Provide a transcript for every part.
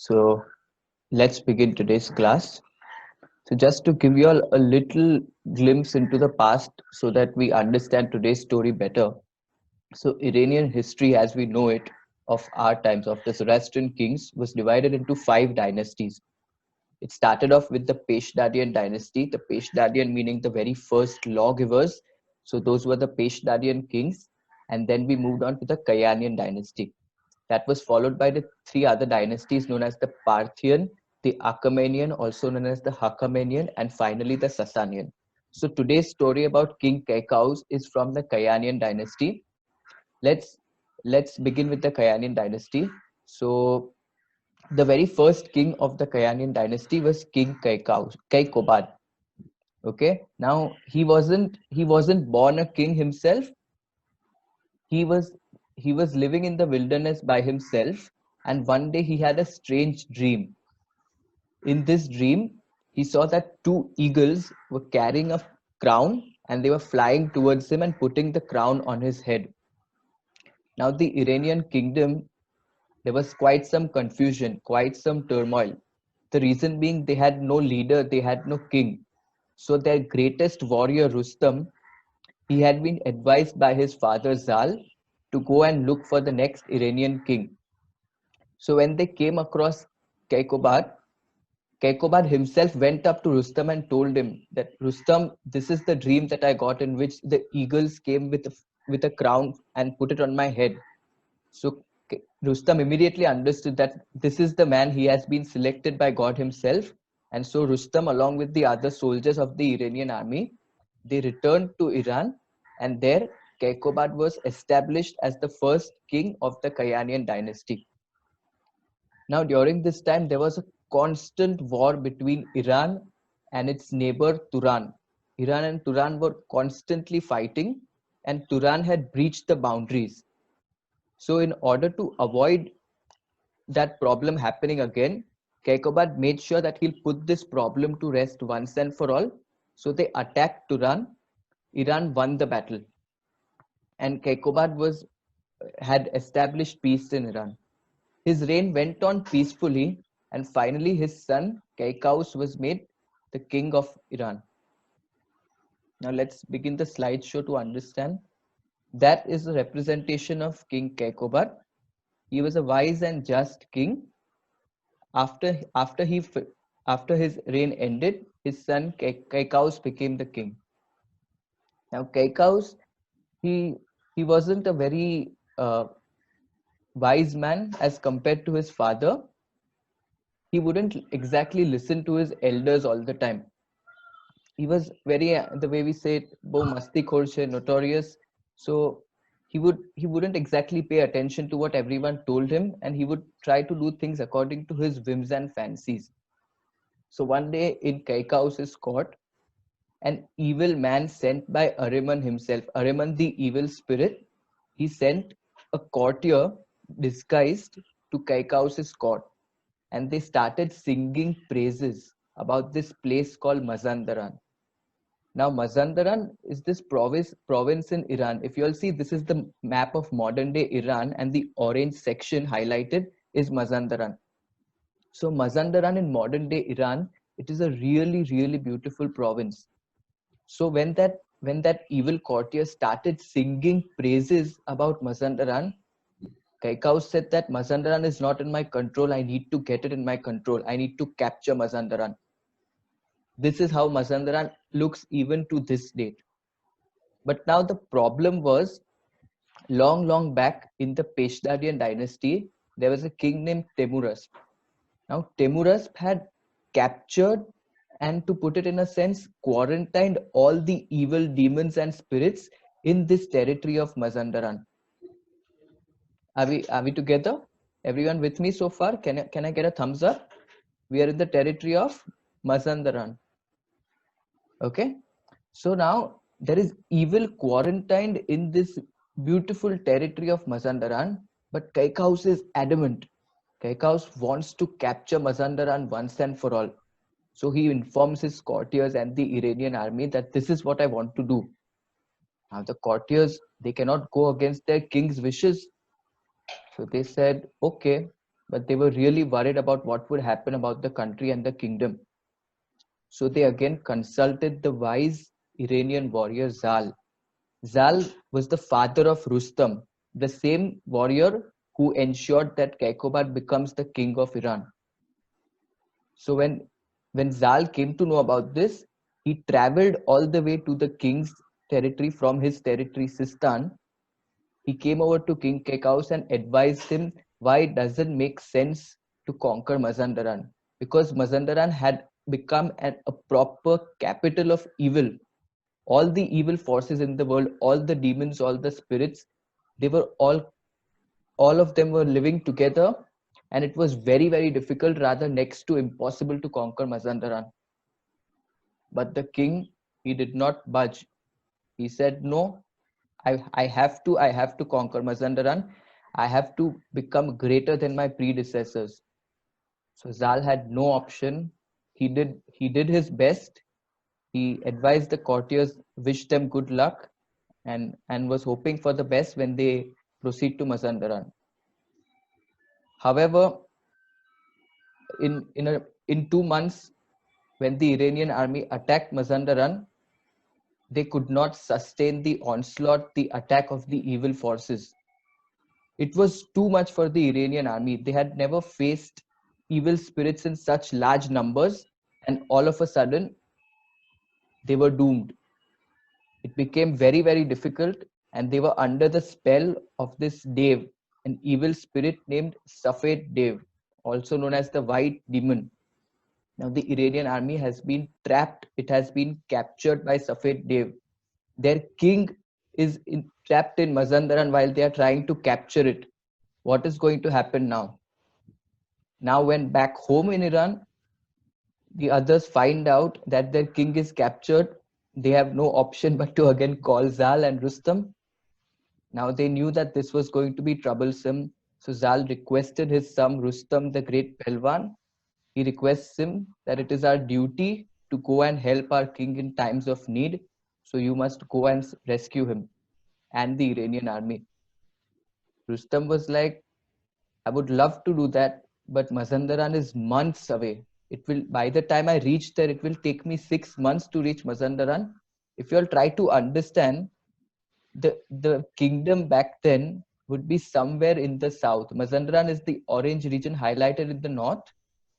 So let's begin today's class. So just to give you all a little glimpse into the past so that we understand today's story better. So Iranian history as we know it of our times of the Zoroastrian kings was divided into five dynasties. It started off with the Peshadarian dynasty, the Peshadarian meaning the very first lawgivers. So those were the Peshadarian kings. And then we moved on to the Kayanian dynasty. That was followed by the three other dynasties known as the Parthian, the Achaemenian, also known as the Hakameenian, and finally the Sasanian. So today's story about King Kaykaus is from the Kayanian dynasty. Let's let's begin with the Kayanian dynasty. So the very first king of the Kayanian dynasty was King Kaikobad. Okay, now he wasn't born a king himself. He was he was living in the wilderness by himself, and one day he had a strange dream. In this dream, he saw that two eagles were carrying a crown and they were flying towards him and putting the crown on his head. Now the Iranian kingdom, there was quite some confusion, quite some turmoil. The reason being they had no leader, they had no king. So their greatest warrior Rustam, he had been advised by his father Zal to go and look for the next Iranian king. So when they came across Kaikobad, Kaikobad himself went up to Rustam and told him that Rustam, this is the dream that I got in which the eagles came with a crown and put it on my head. So Rustam immediately understood that this is the man, he has been selected by God himself. And so Rustam, along with the other soldiers of the Iranian army, they returned to Iran, and there Kaikobad was established as the first king of the Kayanian dynasty. Now, during this time, there was a constant war between Iran and its neighbor Turan. Iran and Turan were constantly fighting, and Turan had breached the boundaries. So, in order to avoid that problem happening again, Kaikobad made sure that he'll put this problem to rest once and for all. So, they attacked Turan. Iran won the battle, and Kaikobad had established peace in Iran. His reign went on peacefully, and finally his son Kaikaus was made the king of Iran. Now let's begin the slideshow to understand. That is a representation of King Kaikobad. He was a wise and just king. After after he after his reign ended, his son Kaikaus became the king. Now Kaikaus, he he wasn't a very wise man as compared to his father. He wouldn't exactly listen to his elders all the time. He was very the way we say it, bo masti khorche, notorious. So he wouldn't exactly pay attention to what everyone told him, and he would try to do things according to his whims and fancies. So one day in Kaikaus's court, an evil man sent by Ahriman himself, Ahriman the evil spirit, he sent a courtier disguised to Kaikaus's court, and they started singing praises about this place called Mazandaran. Now, Mazandaran is this province in Iran. If you'll see, this is the map of modern day Iran, and the orange section highlighted is Mazandaran. So, Mazandaran in modern day Iran, it is a really, really beautiful province. So, when that evil courtier started singing praises about Mazandaran, Kaikaus said that Mazandaran is not in my control. I need to get it in my control. I need to capture Mazandaran. This is how Mazandaran looks even to this date. But now the problem was, long, long back in the Peshadarian dynasty, there was a king named Temurasp. Now, Temurasp had captured and, to put it in a sense, quarantined all the evil demons and spirits in this territory of Mazandaran. Are we together? Everyone with me so far? Can I get a thumbs up? We are in the territory of Mazandaran. Okay. So now there is evil quarantined in this beautiful territory of Mazandaran, but Kaikaus is adamant. Kaikaus wants to capture Mazandaran once and for all. So he informs his courtiers and the Iranian army that this is what I want to do. Now the courtiers, they cannot go against their king's wishes. So they said, okay. but they were really worried about what would happen about the country and the kingdom. So they again consulted the wise Iranian warrior Zal. Zal was the father of Rustam, the same warrior who ensured that Kaykobat becomes the king of Iran. So when Zal came to know about this, he traveled all the way to the king's territory from his territory Sistan. He came over to King Kekaus and advised him why it doesn't make sense to conquer Mazandaran, because Mazandaran had become a proper capital of evil. All the evil forces in the world, all the demons, all the spirits, they were all of them were living together, and it was very, very difficult, rather next to impossible to conquer Mazandaran. But the king, he did not budge. He said, no, I have to conquer Mazandaran. I have to become greater than my predecessors. So Zal had no option. He did his best. He advised the courtiers, wished them good luck, and was hoping for the best when they proceed to Mazandaran. However, in 2 months, when the Iranian army attacked Mazandaran, they could not sustain the onslaught, the attack of the evil forces. It was too much for the Iranian army. They had never faced evil spirits in such large numbers, and all of a sudden, they were doomed. It became very, very difficult, and they were under the spell of this Dev, an evil spirit named Safed Dev, also known as the White Demon. Now, the Iranian army has been trapped, it has been captured by Safed Dev. Their king is trapped in Mazandaran while they are trying to capture it. What is going to happen now? Now, when back home in Iran, the others find out that their king is captured, they have no option but to again call Zal and Rustam. Now they knew that this was going to be troublesome, so Zal requested his son Rustam, the great Pelwan. He requests him that it is our duty to go and help our king in times of need, so you must go and rescue him and the Iranian army. Rustam was like, I would love to do that, but Mazandaran is months away. It will, by the time I reach there, it will take me 6 months to reach Mazandaran. If you all try to understand, the kingdom back then would be somewhere in the south. Mazandaran is the orange region highlighted in the north.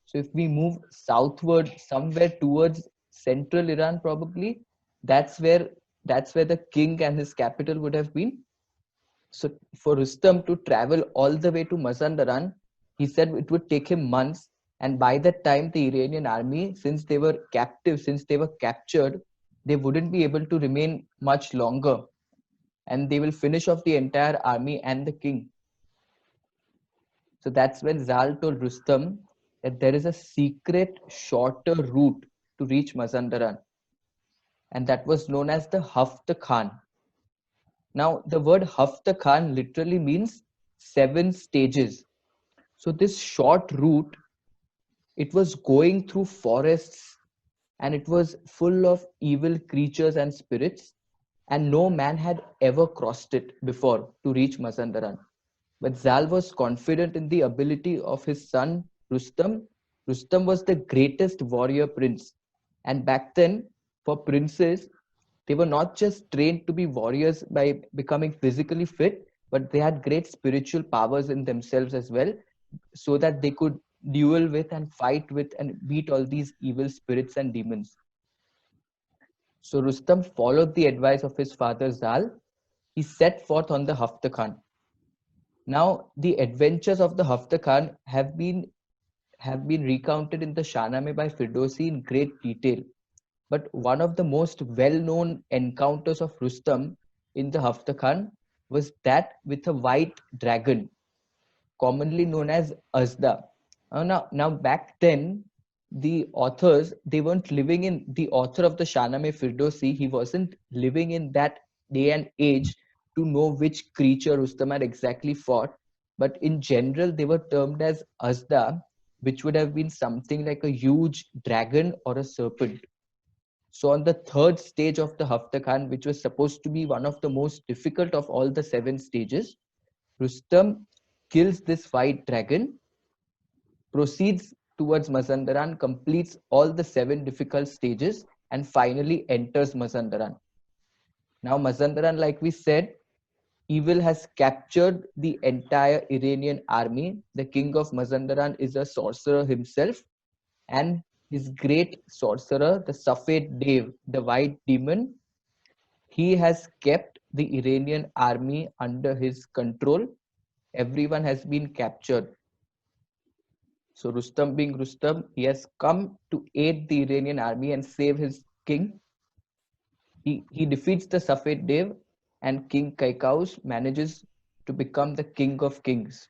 So if we move southward, somewhere towards central Iran, probably that's where the king and his capital would have been. So for Rustam to travel all the way to Mazandaran, he said it would take him months. And by that time, the Iranian army, since they were captive, since they were captured, they wouldn't be able to remain much longer. And they will finish off the entire army and the king. So that's when Zal told Rustam that there is a secret, shorter route to reach Mazandaran. And that was known as the Hafta Khan. Now, the word Hafta Khan literally means 7 stages. So this short route, it was going through forests, and it was full of evil creatures and spirits, and no man had ever crossed it before to reach Mazandaran. But Zal was confident in the ability of his son Rustam. Rustam was the greatest warrior prince. And back then, for princes, they were not just trained to be warriors by becoming physically fit, but they had great spiritual powers in themselves as well, so that they could duel with and fight with and beat all these evil spirits and demons. So Rustam followed the advice of his father Zal. He set forth on the Hafta Khan. Now, the adventures of the Hafta Khan have been recounted in the Shahnameh by Firdausi in great detail. But one of the most well-known encounters of Rustam in the Hafta Khan was that with a white dragon, commonly known as Azda. Now back then, the authors, they weren't living in, the author of the Shahnameh Firdausi, he wasn't living in that day and age to know which creature Rustam had exactly fought. But in general, they were termed as Azda, which would have been something like a huge dragon or a serpent. So on the third stage of the Hafta Khan, which was supposed to be one of the most difficult of all the 7 stages, Rustam kills this white dragon, proceeds towards Mazandaran, completes all the 7 difficult stages, and finally enters Mazandaran. Now, Mazandaran, like we said, evil has captured the entire Iranian army. The king of Mazandaran is a sorcerer himself, and his great sorcerer, the Safed Dev, the white demon, he has kept the Iranian army under his control. Everyone has been captured. So Rustam being Rustam, he has come to aid the Iranian army and save his king. He defeats the Safed Dev, and King Kaikaus manages to become the king of kings.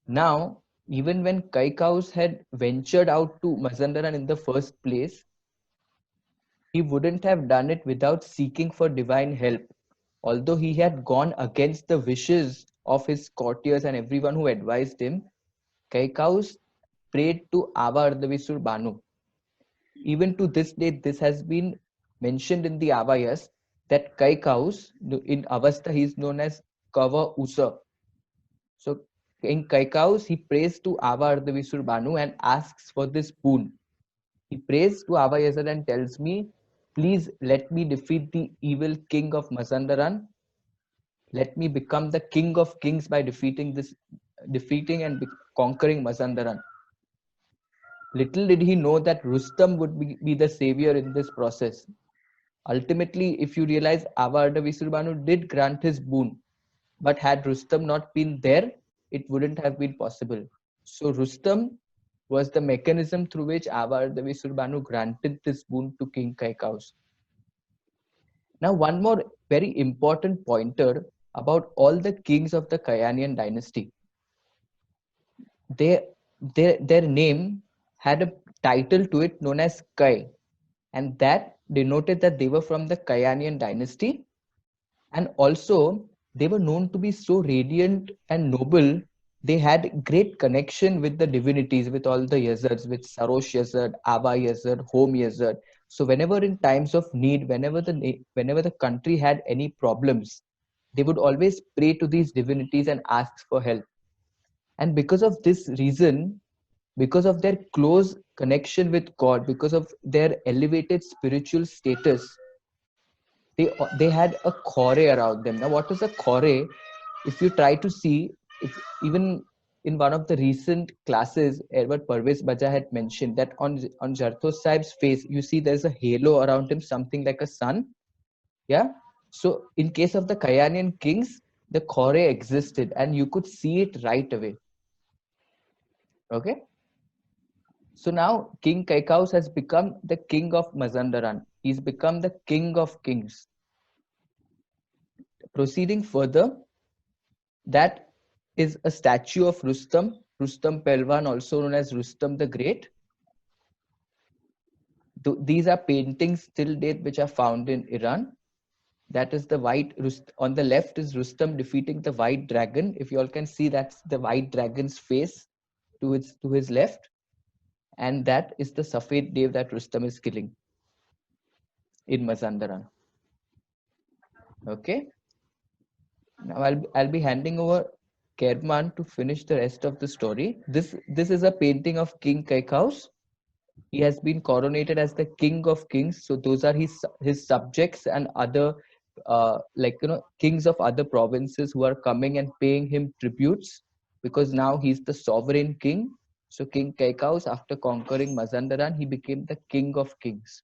Now, even when Kaikaus had ventured out to Mazandaran in the first place, he wouldn't have done it without seeking for divine help. Although he had gone against the wishes of his courtiers and everyone who advised him, Kaikaus prayed to Ava Ardavisur Banu. Even to this day, this has been mentioned in the Avayas that Kaikaus, in Avesta, he is known as Kava Usa. So in Kaikaus, he prays to Ava Ardavisur Banu and asks for this boon. He prays to Ava Yazad and tells me, please let me defeat the evil king of Mazandaran. Let me become the king of kings by defeating and conquering Mazandaran. Little did he know that Rustam would be the savior in this process. Ultimately, if you realize, Ava Ardavisur Banu did grant his boon, but had Rustam not been there, it wouldn't have been possible. So Rustam was the mechanism through which Ava Ardavisur Banu granted this boon to King Kaikaus. Now, one more very important pointer about all the kings of the Kayanian dynasty. Their name had a title to it known as Kai, and that denoted that they were from the Kayanian dynasty, and also they were known to be so radiant and noble. They had great connection with the divinities, with all the Yazads, with Sarosh Yazad, Ava Yazad, Home Yazad. So whenever in times of need, whenever the country had any problems, they would always pray to these divinities and ask for help. And because of this reason, because of their close connection with God, because of their elevated spiritual status, they had a chore around them. Now, what is a chore? If you try to see, even in one of the recent classes, Edward Parvez Baja had mentioned that on Jarthos Sahib's face, you see there's a halo around him, something like a sun. Yeah. So in case of the Kayanian kings, the chore existed and you could see it right away. Okay. So now King Kaikaus has become the king of Mazandaran. He's become the king of kings. Proceeding further, that is a statue of Rustam Pelwan, also known as Rustam the Great. These are paintings till date which are found in Iran. That is the white, on the left is Rustam defeating the white dragon. If you all can see, that's the white dragon's face to his left. And that is the Safed Dev that Rustam is killing in Mazandaran. Okay. Now I'll be handing over Kerman to finish the rest of the story. This is a painting of King Kaikaus. He has been coronated as the king of kings. So those are his subjects and other kings of other provinces who are coming and paying him tributes, because now he's the sovereign king. So King Kaikaus, after conquering Mazandaran, he became the king of kings.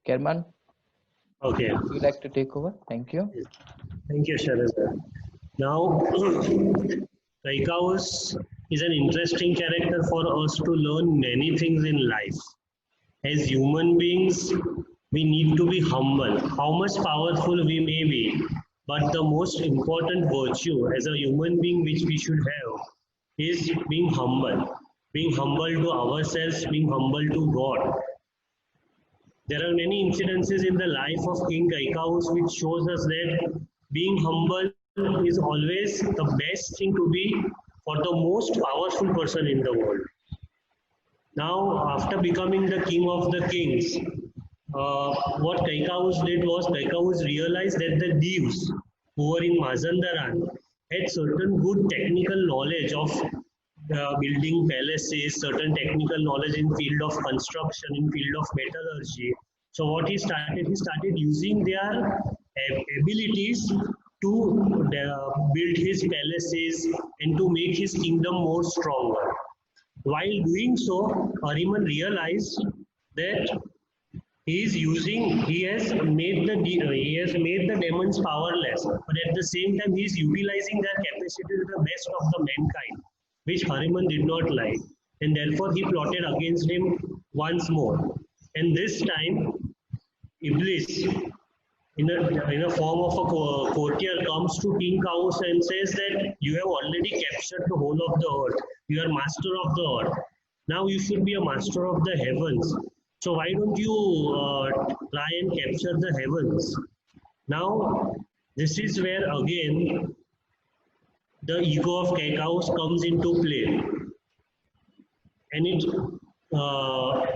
Kerman, okay, would you like to take over? Thank you. Thank you, Sharazar. Now, Kaikaus is an interesting character for us to learn many things in life. As human beings, we need to be humble. How much powerful we may be, but the most important virtue as a human being which we should have is being humble. Being humble to ourselves, being humble to God. There are many incidences in the life of King Kaikaus which shows us that being humble is always the best thing to be for the most powerful person in the world. Now, after becoming the king of the kings, what Kaikaus did was Kaikaus realized that the Devs who were in Mazandaran, had certain good technical knowledge of building palaces, certain technical knowledge in field of construction, in field of metallurgy. So what he started using their abilities to build his palaces and to make his kingdom more stronger. While doing so, Ahriman realized that he has made the demons powerless, but at the same time he is utilizing their capacity to the best of the mankind, which Hanuman did not like, and therefore he plotted against him once more. And this time, Iblis, in a form of a courtier, comes to King Chaos and says that you have already captured the whole of the earth. You are master of the earth. Now you should be a master of the heavens. So why don't you try and capture the heavens? Now, this is where again the ego of Chaos comes into play, and it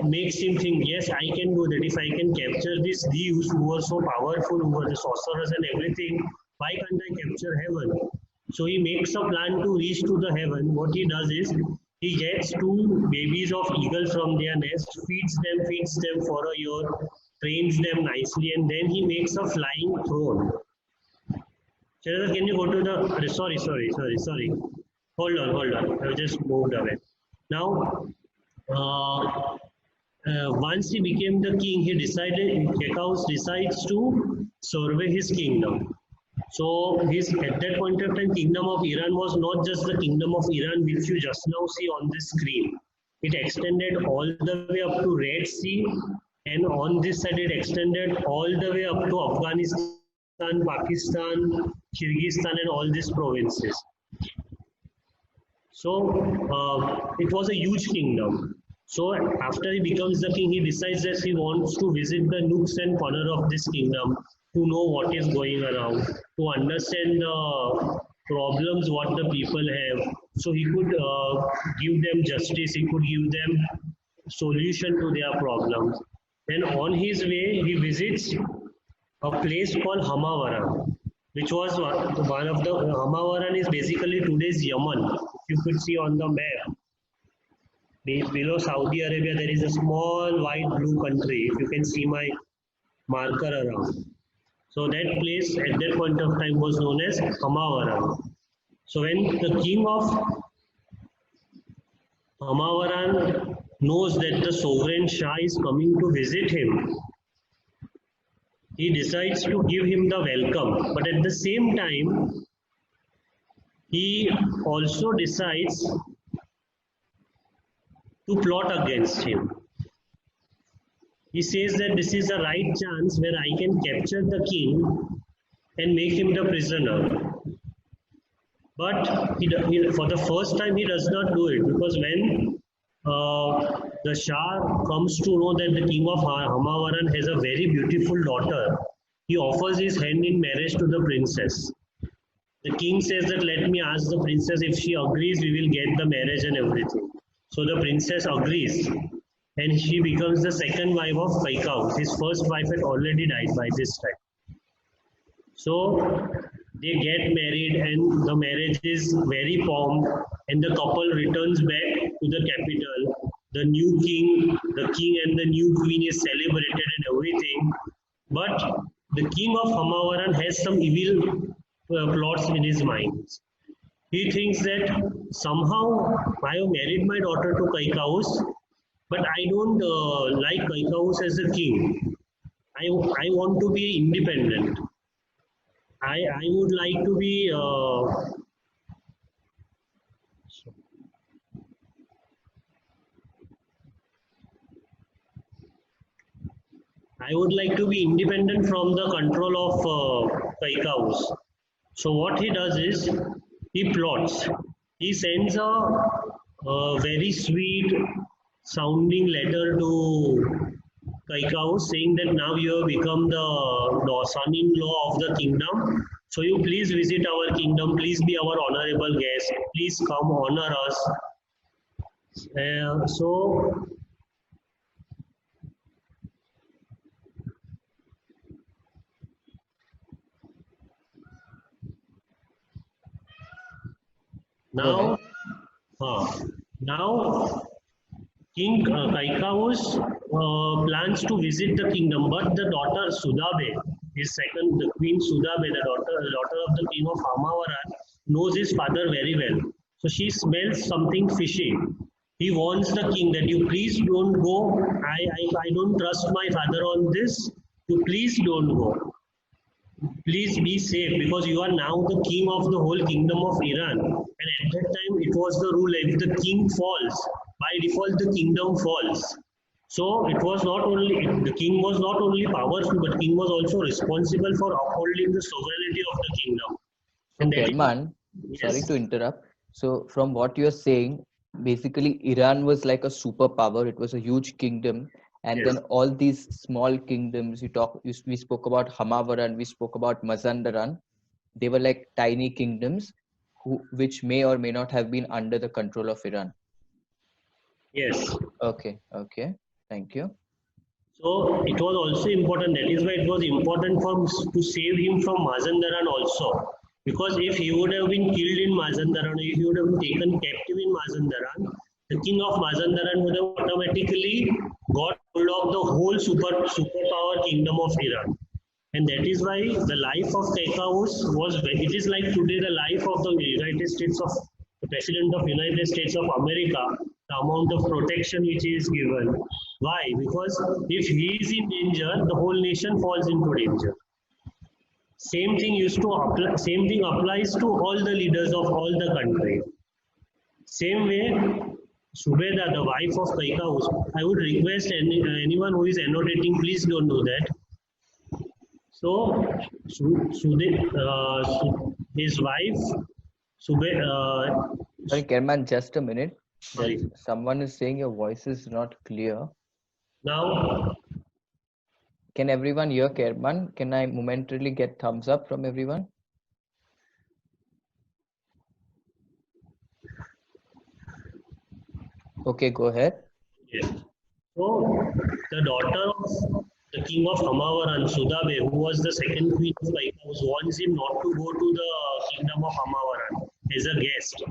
makes him think, yes, I can do that. If I can capture these thieves who are so powerful, who are the sorcerers and everything, why can't I capture heaven? So he makes a plan to reach to the heaven. What he does is he gets two babies of eagle from their nest, feeds them for a year, trains them nicely, and then he makes a flying throne. Sridhar, can you go to the sorry. Hold on. I just moved away. Now, uh, once he became the king, Hekaus decides to survey his kingdom. So his at that point of time, kingdom of Iran was not just the kingdom of Iran which you just now see on the screen. It extended all the way up to Red Sea, and on this side it extended all the way up to Afghanistan, Pakistan, Kyrgyzstan, and all these provinces. So it was a huge kingdom. So after he becomes the king, he decides that he wants to visit the nooks and corner of this kingdom to know what is going around, to understand the problems what the people have. So he could give them justice. He could give them solution to their problems. Then on his way, he visits a place called Hamawara, which was one of the Hamawaran is basically today's Yemen. You could see on the map. Below Saudi Arabia, there is a small white blue country. If you can see my marker around. So that place at that point of time was known as Hamawaran. So when the king of Hamawaran knows that the sovereign Shah is coming to visit him, he decides to give him the welcome. But at the same time, he also decides to plot against him. He says that this is the right chance where I can capture the king and make him the prisoner. But for the first time, he does not do it, because when the Shah comes to know that the king of Hamawaran has a very beautiful daughter, he offers his hand in marriage to the princess. The king says that let me ask the princess, if she agrees, we will get the marriage and everything. So the princess agrees, and she becomes the second wife of Kaikau. His first wife had already died by this time. So they get married, and the marriage is very pomp, and the couple returns back to the capital. The new king, the king and the new queen is celebrated and everything. But the king of Hamawaran has some evil plots in his mind. He thinks that somehow I have married my daughter to Kaikaus, but I don't like Kaikaus as a king. I want to be independent. I would like to be independent from the control of Kaikaus. So what he does is he plots. He sends a very sweet sounding letter to Kaikaus saying that now you have become the son-in-law of the kingdom. So you please visit our kingdom. Please be our honorable guest. Please come honor us. So Now, now King Kaikavus plans to visit the kingdom, but the daughter Sudabe, the Queen Sudabe, the daughter of the king of Hamavaran, knows his father very well. So she smells something fishy. He warns the king that you please don't go. I don't trust my father on this. You please don't go. Please be safe because you are now the king of the whole kingdom of Iran. And at that time, it was the rule if the king falls, by default, the kingdom falls. So it was not only the king was not only powerful, but king was also responsible for upholding the sovereignty of the kingdom. So, Kerman, sorry to interrupt. So, from what you're saying, basically, Iran was like a superpower. It was a huge kingdom, and then all these small kingdoms. We spoke about Hamavaran, we spoke about Mazandaran. They were like tiny kingdoms, which may or may not have been under the control of Iran. Yes. Okay. Thank you. So it was also important. That is why it was important to save him from Mazandaran also. Because if he would have been killed in Mazandaran, if he would have been taken captive in Mazandaran, the king of Mazandaran would have automatically got hold of the whole superpower kingdom of Iran. And that is why the life of Kaikavus it is like today the life of the President of United States of America, the amount of protection which he is given. Why? Because if he is in danger, the whole nation falls into danger. Same thing applies to all the leaders of all the country. Same way, Subeda, the wife of Kaikavus, I would request anyone who is annotating, please don't do that. So, his wife, sorry, Kerman, just a minute. Sorry. Someone is saying your voice is not clear. Now, can everyone hear Kerman? Can I momentarily get thumbs up from everyone? Okay, go ahead. Yes. So, the daughter of the king of Hamavaran, Sudabe, who was the second queen of Kaikavus, wants him not to go to the kingdom of Hamavaran as a guest.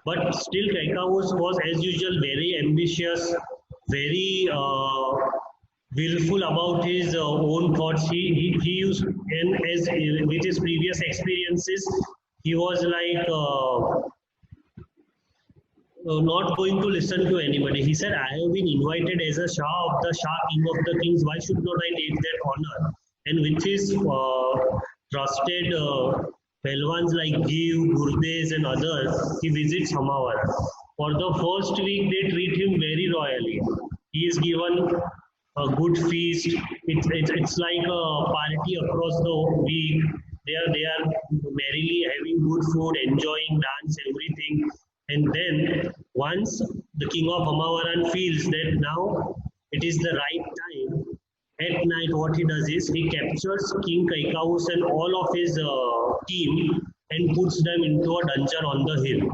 But still, Kaikavus was, as usual, very ambitious, very willful about his own thoughts. He used, and as with his previous experiences, he was like not going to listen to anybody. He said, I have been invited as a Shah of the Shah, king of the kings. Why should not I take that honor? And with his trusted Pelwans like Giv, Gurdes and others, he visits Hamavaran. For the first week, they treat him very royally. He is given a good feast. It's like a party across the week. They are merrily having good food, enjoying dance, everything. And then once the king of Hamavaran feels that now it is the right time, at night what he does is he captures King Kaikavus and all of his team and puts them into a dungeon on the hill.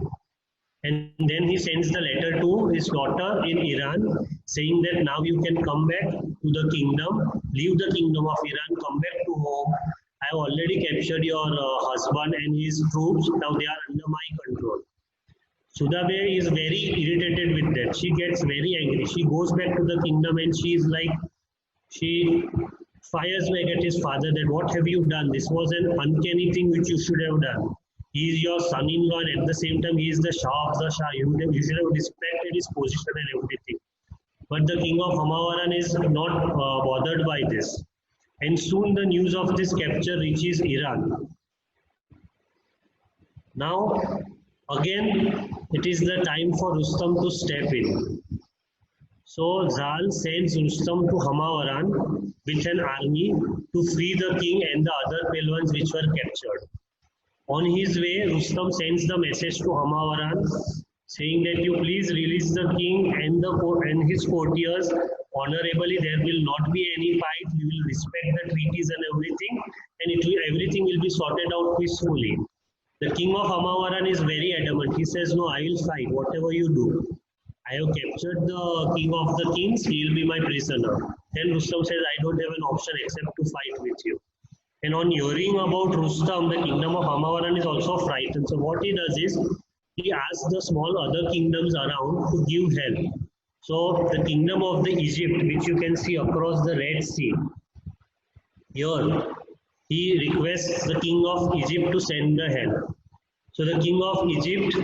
And then he sends the letter to his daughter in Iran saying that now you can come back to the kingdom, leave the kingdom of Iran, come back to home. I have already captured your husband and his troops. Now they are under my control. Sudabe is very irritated with that. She gets very angry. She goes back to the kingdom and she fires back at his father that what have you done? This was an uncanny thing which you should have done. He is your son-in-law and at the same time he is the Shah of the Shah. You should have respected his position and everything. But the king of Hamavaran is not bothered by this. And soon the news of this capture reaches Iran. Now, again, it is the time for Rustam to step in. So Zal sends Rustam to Hamavaran with an army to free the king and the other Pelwans which were captured. On his way, Rustam sends the message to Hamavaran saying that you please release the king and his courtiers honorably. There will not be any fight. We will respect the treaties and everything, and everything will be sorted out peacefully. The king of Hamavaran is very adamant. He says, no, I will fight, whatever you do. I have captured the king of the kings, he will be my prisoner. Then Rustam says, I don't have an option except to fight with you. And on hearing about Rustam, the kingdom of Hamavaran is also frightened. So what he does is, he asked the small other kingdoms around to give help. So the kingdom of the Egypt, which you can see across the Red Sea, here he requests the king of Egypt to send the help. So the king of Egypt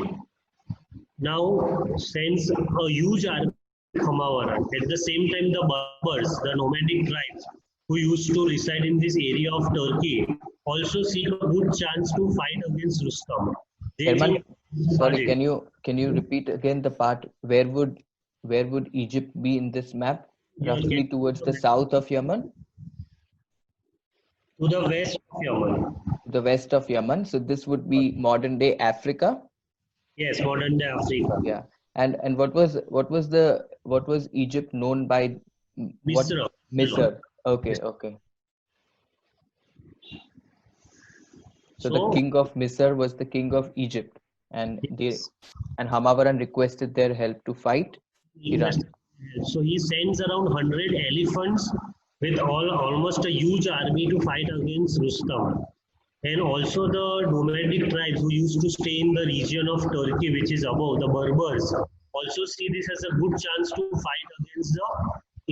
now sends a huge army to Hamawara. At the same time, the Berbers, the nomadic tribes who used to reside in this area of Turkey, also see a good chance to fight against Rustam. They Herman, think, sorry, Ajit, can you repeat again the part where would Egypt be in this map? you Roughly get towards the south of Yemen, to the west of Yemen. the west of Yemen. So this would be modern day Africa. Yes, modern day Africa. Yeah. And what was Egypt known by? What Misra. Misr? Okay, okay. So the So, king of Misr was the king of Egypt, and yes, Hamawaran requested their help to fight Iran. so he sends around 100 elephants with almost a huge army to fight against Rustam. And also the nomadic tribes who used to stay in the region of Turkey, which is above, the Berbers, also see this as a good chance to fight against the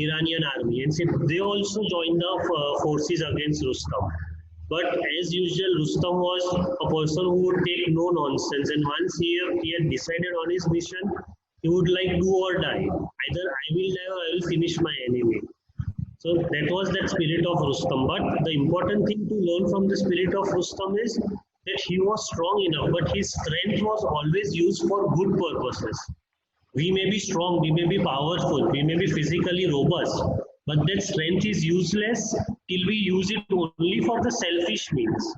Iranian army. And they also join the forces against Rustam. But as usual, Rustam was a person who would take no nonsense. And once he had decided on his mission, he would like do or die. Either I will die or I will finish my enemy. So that was that spirit of Rustam. But the important thing to learn from the spirit of Rustam is that he was strong enough, but his strength was always used for good purposes. We may be strong, we may be powerful, we may be physically robust, but that strength is useless till we use it only for the selfish means.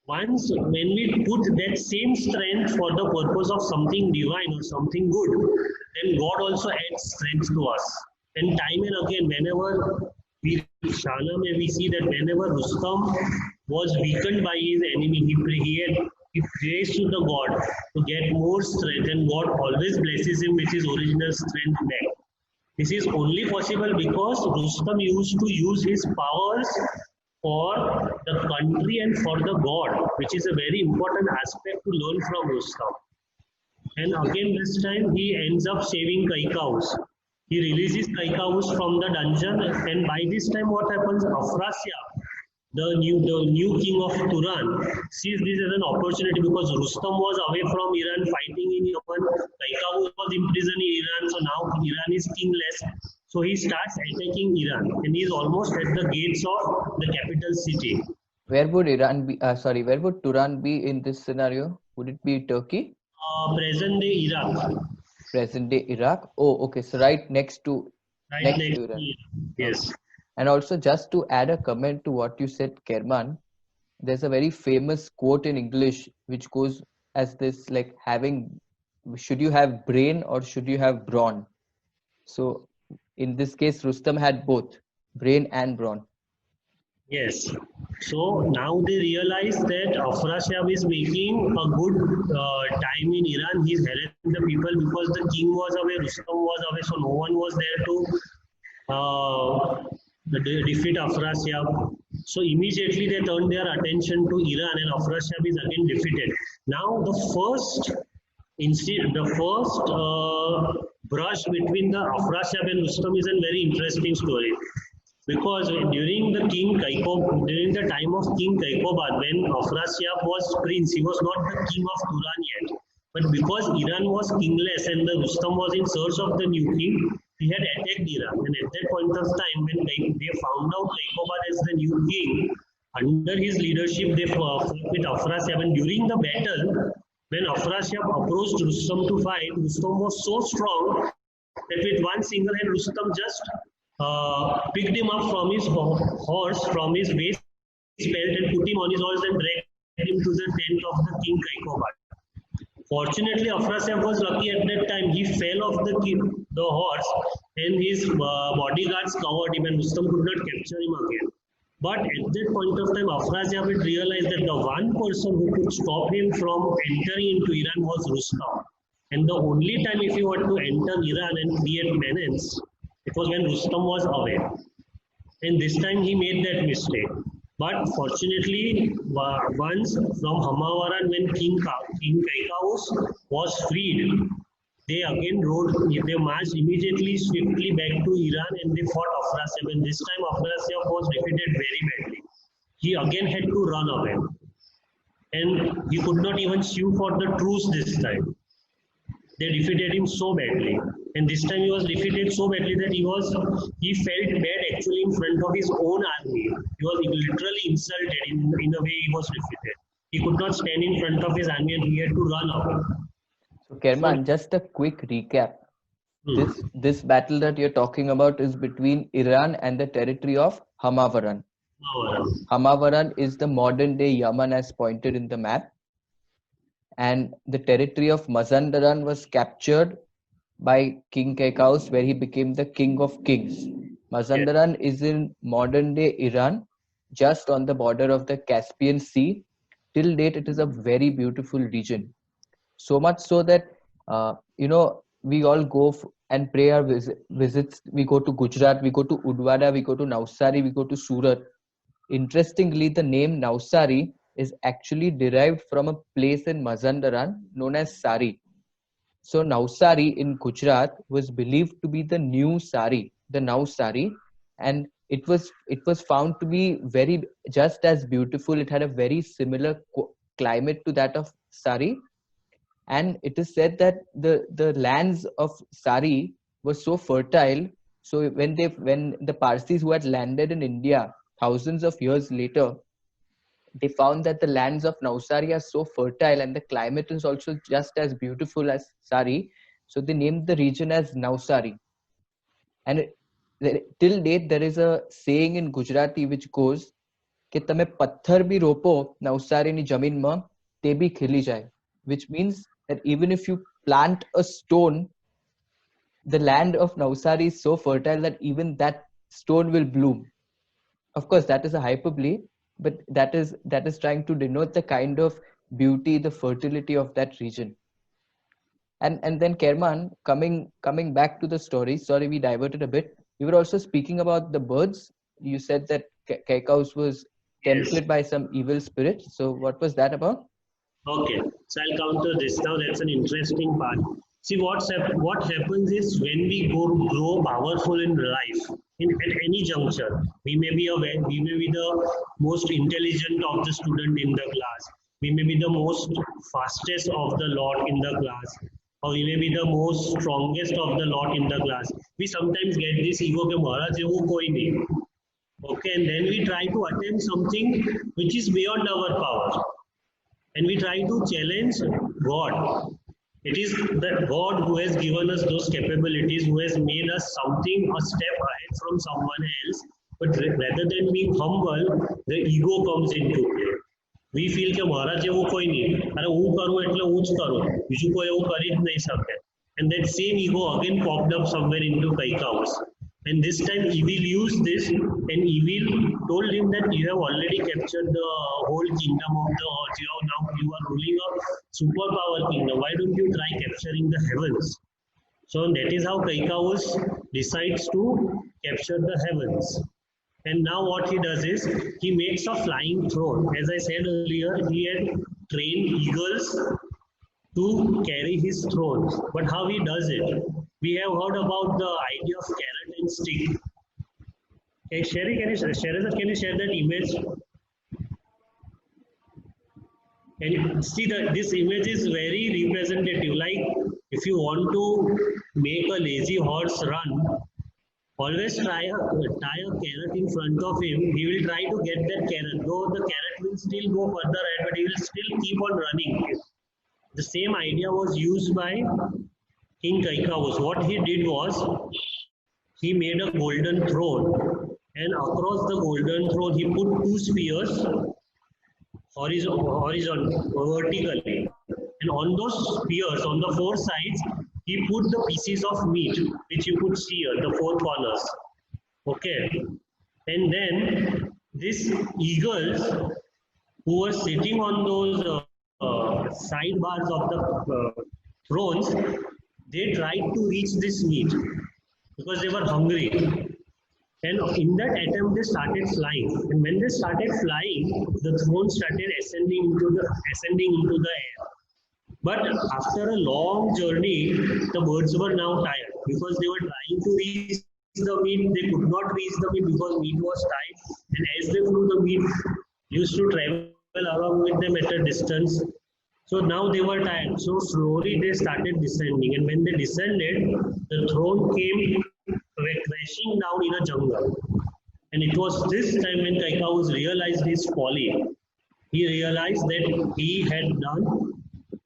Once when we put that same strength for the purpose of something divine or something good, then God also adds strength to us. And time and again, whenever we see that whenever Rustam was weakened by his enemy, he prays to the God to get more strength, and God always blesses him with his original strength back. This is only possible because Rustam used to use his powers for the country and for the God, which is a very important aspect to learn from Rustam. And again, this time he ends up saving Kaikous. He releases Kaikous from the dungeon, and by this time, what happens? Afrasiab, the new king of Turan, sees this as an opportunity because Rustam was away from Iran fighting in Yemen. Kaikous was imprisoned in Iran, so now Iran is kingless. So he starts attacking Iran, and he is almost at the gates of the capital city. Where would Iran be? Where would Turan be in this scenario? Would it be Turkey? Present day Iraq. Present day Iraq. Oh, okay. So right next to Right next next to to Iran. Iran. Yes. And also, just to add a comment to what you said, Kerman, there's a very famous quote in English which goes as this, like, should you have brain or should you have brawn? So in this case, Rustam had both brain and brawn. Yes. So now they realize that Afrasiab is making a good time in Iran. He's harassing the people because the king was away, Rustam was away, so no one was there to defeat Afrasiab. So immediately they turned their attention to Iran, and Afrasiab is again defeated. Now the first brush between the Afrasiab and Rustam is a very interesting story. Because during the time of King Kaikobad, when Afrasiab was prince, he was not the king of Turan yet. But because Iran was kingless and the Rustam was in search of the new king, he had attacked Iran. And at that point of time, when they found out Kaikobad as the new king, under his leadership, they fought with Afrasiab. And during the battle, when Afrasiab approached Rustam to fight, Rustam was so strong that with one single hand, Rustam just picked him up from his horse, from his waist belt, and put him on his horse and dragged him to the tent of the king Kaikobad. Fortunately, Afrasiab was lucky at that time. He fell off the horse, and his bodyguards covered him, and Rustam could not capture him again. But at that point of time, Afrasiab had realized that the one person who could stop him from entering into Iran was Rustam. And the only time if he wanted to enter Iran and create menace, it was when Rustam was away. And this time he made that mistake. But fortunately, once from Hamavaran, when King Kaikous was freed, they again they marched immediately, swiftly back to Iran and they fought Afrasiab. And this time Afrasiab was defeated very badly. He again had to run away. And he could not even sue for the truce this time. They defeated him so badly. And this time he was defeated so badly that he felt bad actually in front of his own army. He was literally insulted in a way he was defeated. He could not stand in front of his army and he had to run away. So Kerman, just a quick recap. This battle that you're talking about is between Iran and the territory of Hamavaran. Hamavaran is the modern day Yemen as pointed in the map. And the territory of Mazandaran was captured by King Kaikous, where he became the king of kings. Mazandaran is in modern day Iran, just on the border of the Caspian Sea. Till date, it is a very beautiful region. So much so that, we all go and pay our visits. We go to Gujarat, we go to Udwada, we go to Navsari, we go to Surat. Interestingly, the name Navsari is actually derived from a place in Mazandaran known as Sari. So Navsari in Gujarat was believed to be the new Sari, the Navsari, and it was found to be very just as beautiful. It had a very similar climate to that of Sari, and it is said that the lands of Sari were so fertile. So when the Parsis who had landed in India thousands of years later, they found that the lands of Navsari are so fertile and the climate is also just as beautiful as Sari. So they named the region as Navsari. And till date, there is a saying in Gujarati which goes, कि તમે પથ્થર બી રોપો નવસારીની જમીનમાં તે બી ખીલી જાય, which means that even if you plant a stone, the land of Navsari is so fertile that even that stone will bloom. Of course, that is a hyperbole, but that is trying to denote the kind of beauty, the fertility of that region. And then Kerman, coming back to the story, sorry we diverted a bit. You were also speaking about the birds. You said that Kaikous was tempted by some evil spirit. So what was that about? Okay, so I'll counter this now. That's an interesting part. See, what happens is when we grow powerful in life, at any juncture, we may be the most intelligent of the student in the class. We may be the most fastest of the lot in the class, or we may be the most strongest of the lot in the class. We sometimes get this ego ke mara jevu koi nahi. Okay, and then we try to attempt something which is beyond our power. And we try to challenge God. It is that God who has given us those capabilities, who has made us something a step ahead from someone else. But rather than being humble, the ego comes into play. We feel કે મારા જેવું કોઈ નહીં, અરે હું કરું એટલે હું જ કરું, બીજું કોઈ એવું કરી જ નહીં શકે. And that same ego again popped up somewhere into Kaikous. And this time Evil used this, and Evil told him that you have already captured the whole kingdom of the earth. You are ruling a superpower kingdom. Why don't you try capturing the heavens? So that is how Kaikous decides to capture the heavens. And now what he does is he makes a flying throne. As I said earlier, he had trained eagles to carry his throne. But how he does it? We have heard about the idea of carrot and stick. Hey, Sherry, can you share that image? And see that this image is very representative. Like if you want to make a lazy horse run, always tie a carrot in front of him. He will try to get that carrot. Though the carrot will still go further ahead, but he will still keep on running. The same idea was used by King Kaikous. What he did was he made a golden throne, and across the golden throne he put two spears vertically, and on those spears on the four sides he put the pieces of meat which you could see here, the four corners. Okay, and then these eagles who were sitting on those sidebars of the thrones, they tried to reach this meat because they were hungry. And in that attempt, they started flying. And when they started flying, the throne started ascending into the air. But after a long journey, the birds were now tired because they were trying to reach the meat. They could not reach the meat because meat was tight. And as they flew, the meat used to travel along with them at a distance. So now they were tired. So slowly they started descending. And when they descended, the throne came crashing down in a jungle. And it was this time when Kaikous realized his folly. He realized that he had done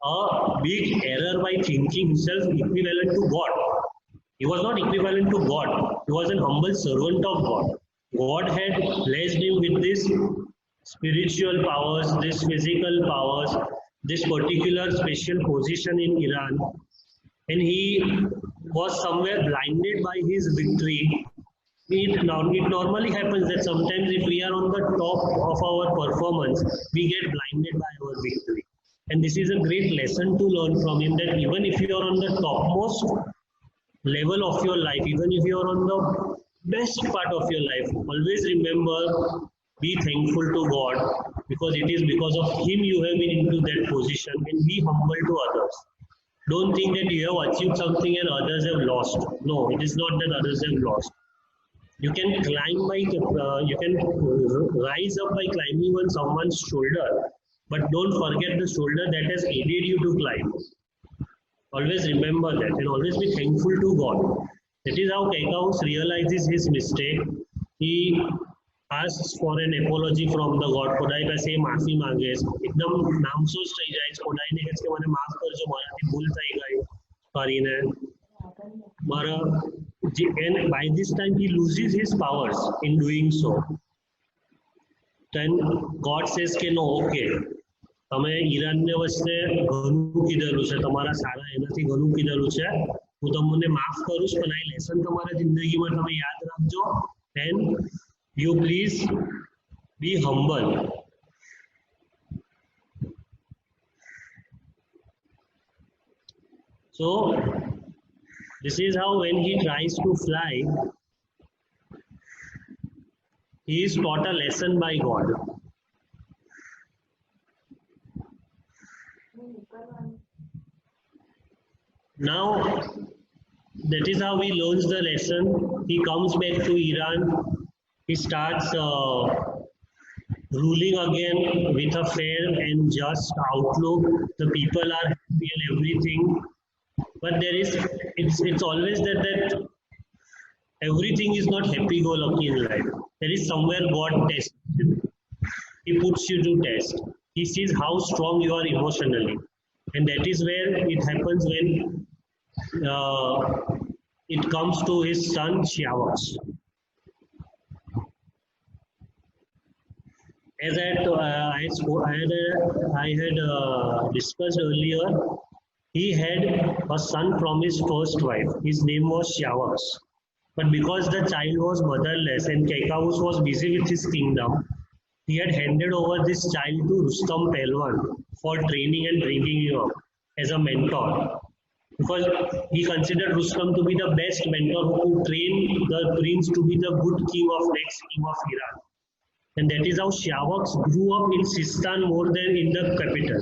a big error by thinking himself equivalent to God. He was not equivalent to God. He was an humble servant of God. God had blessed him with this spiritual powers, this physical powers, this particular special position in Iran. And he was somewhere blinded by his victory. It normally happens that sometimes if we are on the top of our performance, we get blinded by our victory. And this is a great lesson to learn from him, that even if you are on the topmost level of your life, even if you are on the best part of your life, always remember, be thankful to God, because it is because of him you have been into that position, and be humble to others. Don't think that you have achieved something and others have lost. No, it is not that others have lost. You can climb by, you can rise up by climbing on someone's shoulder, but don't forget the shoulder that has aided you to climb. Always remember that, and always be thankful to God. That is how Kaikous realizes his mistake. He asks for an apology from the God. ખુદાઈ પાસે માફી માંગે છે. એકદમ નામસોચ થઈ જાય છે. ખુદાઈને કહે છે કે મને માફ કરજો, મારાથી ભૂલ થઈ ગઈ કરીને. And by this time he loses his powers in doing so. Then God says કે no, okay, તમે ઈરાનને વચ્ચે ઘણું કીધેલું છે, તમારા સારા એનાથી ઘણું કીધેલું છે, હું તમને માફ કરું છું, પણ આ લેસન તમારા જિંદગીમાં તમે યાદ રાખજો. And you please be humble. So this is how when he tries to fly, he is taught a lesson by God. Now, that is how he learns the lesson. He comes back to Iran. He starts ruling again with a fair and just outlook. The people are happy and everything. But it's always that everything is not happy-go-lucky in life. There is somewhere God tests you. He puts you to test. He sees how strong you are emotionally. And that is where it happens when it comes to his son Siavash. As I had discussed earlier, he had a son from his first wife. His name was Siavash. But because the child was motherless and Kaikous was busy with his kingdom, he had handed over this child to Rustam Pelwan for training and bringing him up as a mentor. Because he considered Rustam to be the best mentor who could train the prince to be the good king of next king of Iran. And that is how Siavash grew up in Sistan more than in the capital.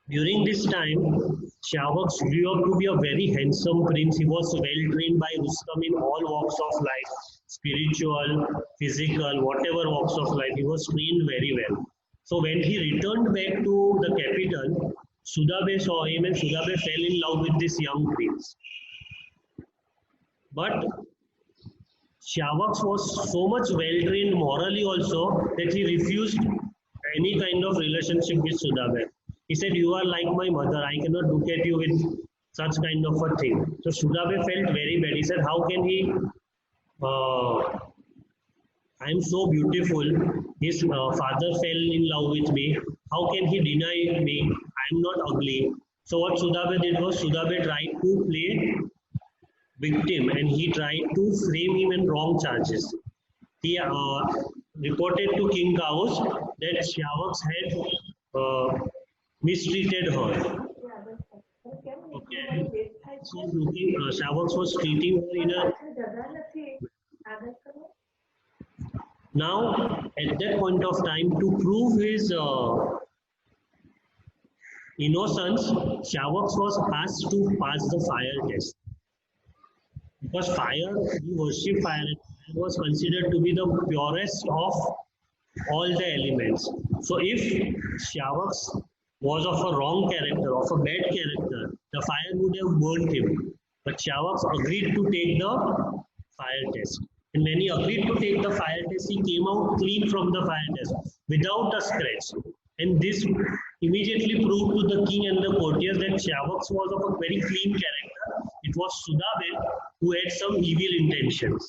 During this time, Siavash grew up to be a very handsome prince. He was well trained by Rustam in all walks of life, spiritual, physical, whatever walks of life. He was trained very well. So when he returned back to the capital, Sudabe saw him and Sudabe fell in love with this young prince. But Siavash was so much well trained morally also that he refused any kind of relationship with Sudabe. He said, "You are like my mother. I cannot look at you with such kind of a thing." So Sudabe felt very bad. He said, "How can he? I am so beautiful. His father fell in love with me. How can he deny me? I am not ugly." So what Sudabe did was Sudabe tried to play victim and he tried to frame him in wrong charges. He reported to King Kaos that Siavash had mistreated her. Okay. So Siavash was treating her in a Now, at that point of time, to prove his innocence, Shyawak was asked to pass the fire test. Because fire, we worship fire, and fire was considered to be the purest of all the elements. So if Shyawak was of a wrong character, of a bad character, the fire would have burnt him. But Shyawak agreed to take the fire test. And when he agreed to take the fire test, he came out clean from the fire test without a scratch. And this immediately proved to the king and the courtiers that Shyawak was of a very clean character. It was Sudabe who had some evil intentions.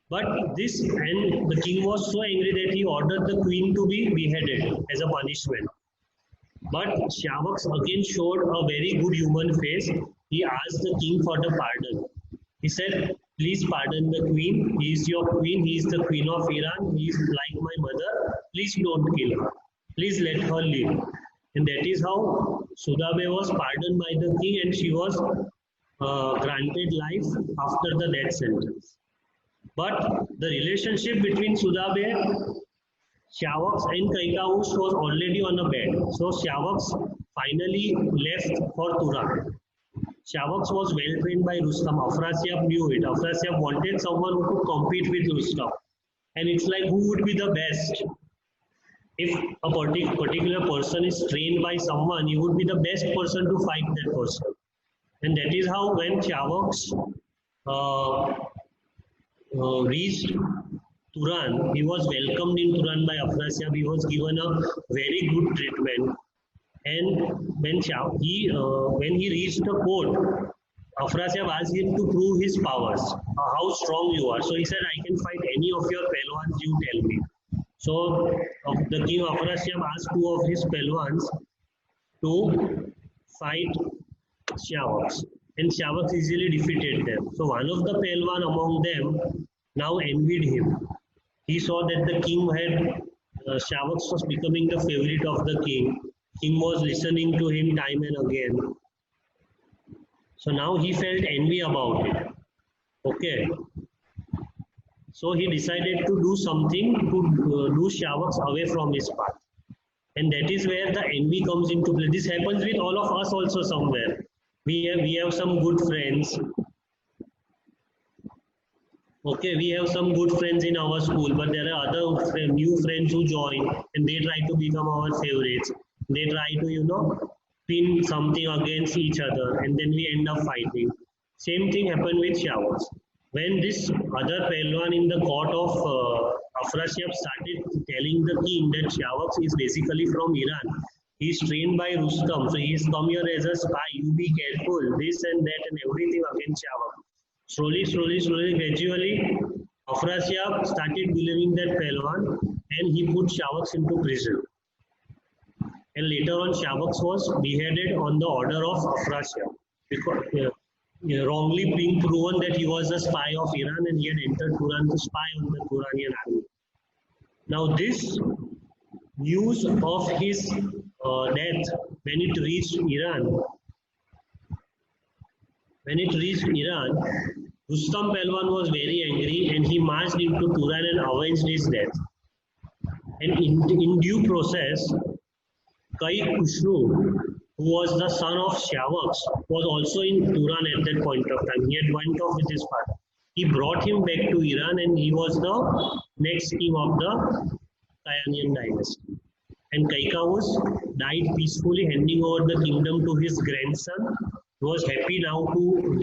But this, and the king was so angry that he ordered the queen to be beheaded as a punishment. But Shyawak again showed a very good human face. He asked the king for the pardon. He said, please pardon the queen. He is your queen. He is the queen of Iran. He is like my mother. Please don't kill her. Please let her live. And that is how Sudabe was pardoned by the king, and she was granted life after the death sentence. But the relationship between Sudabe, Shyawak and Kaikawus was already on a bed. So Shyawak finally left for Turan. Shyawak was well trained by Rustam. Afrasiab knew it. Afrasiab wanted someone who could compete with Rustam. And it's like, who would be the best? If a particular person is trained by someone, he would be the best person to fight that person. And that is how when Shyawak reached Turan, he was welcomed in Turan by Afrasiab. He was given a very good treatment. And when he reached the court, Afrasiab asked him to prove his powers, how strong you are. So he said, I can fight any of your Pelwans, you tell me. So the king Afrasiab asked two of his Pelwans to fight Shyawak. And Shyawak easily defeated them. So one of the Pelwan among them now envied him. He saw that the king had, Shyawak was becoming the favorite of the king. King was listening to him time and again. So now he felt envy about it. Okay. So he decided to do something to do Shyawak away from his path. And that is where the envy comes into play. This happens with all of us also somewhere. We have some good friends. Okay, we have some good friends in our school, but there are other new friends who join and they try to become our favorites. They try to, pin something against each other, and then we end up fighting. Same thing happened with Shyawak. When this other Pelwan in the court of Afrasiab started telling the king that Shyawak is basically from Iran, he is trained by Rustam, so he has come here as a spy, you be careful, this and that and everything against Shyawak. Slowly, gradually, Afrasiab started believing that Pelwan, and he put Shyawak into prison. And later on, Shyawak was beheaded on the order of Afrasiab, because wrongly being proven that he was a spy of Iran and he had entered Turan to spy on the Turanian army. Now this news of his death, when it reached Iran, Rustam Pelwan was very angry and he marched into Turan and avenged his death. And in due process, Kai Khusro, who was the son of Shyawak, was also in Turan at that point of time. He had went off with his father. He brought him back to Iran and he was the next king of the Kayanian dynasty. And Kaikawus died peacefully, handing over the kingdom to his grandson. He was happy now to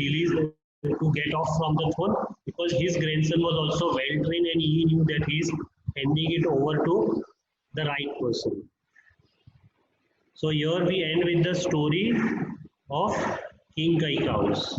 get off from the throne because his grandson was also well trained and he knew that he is handing it over to the right person. So here we end with the story of King Kaikawus.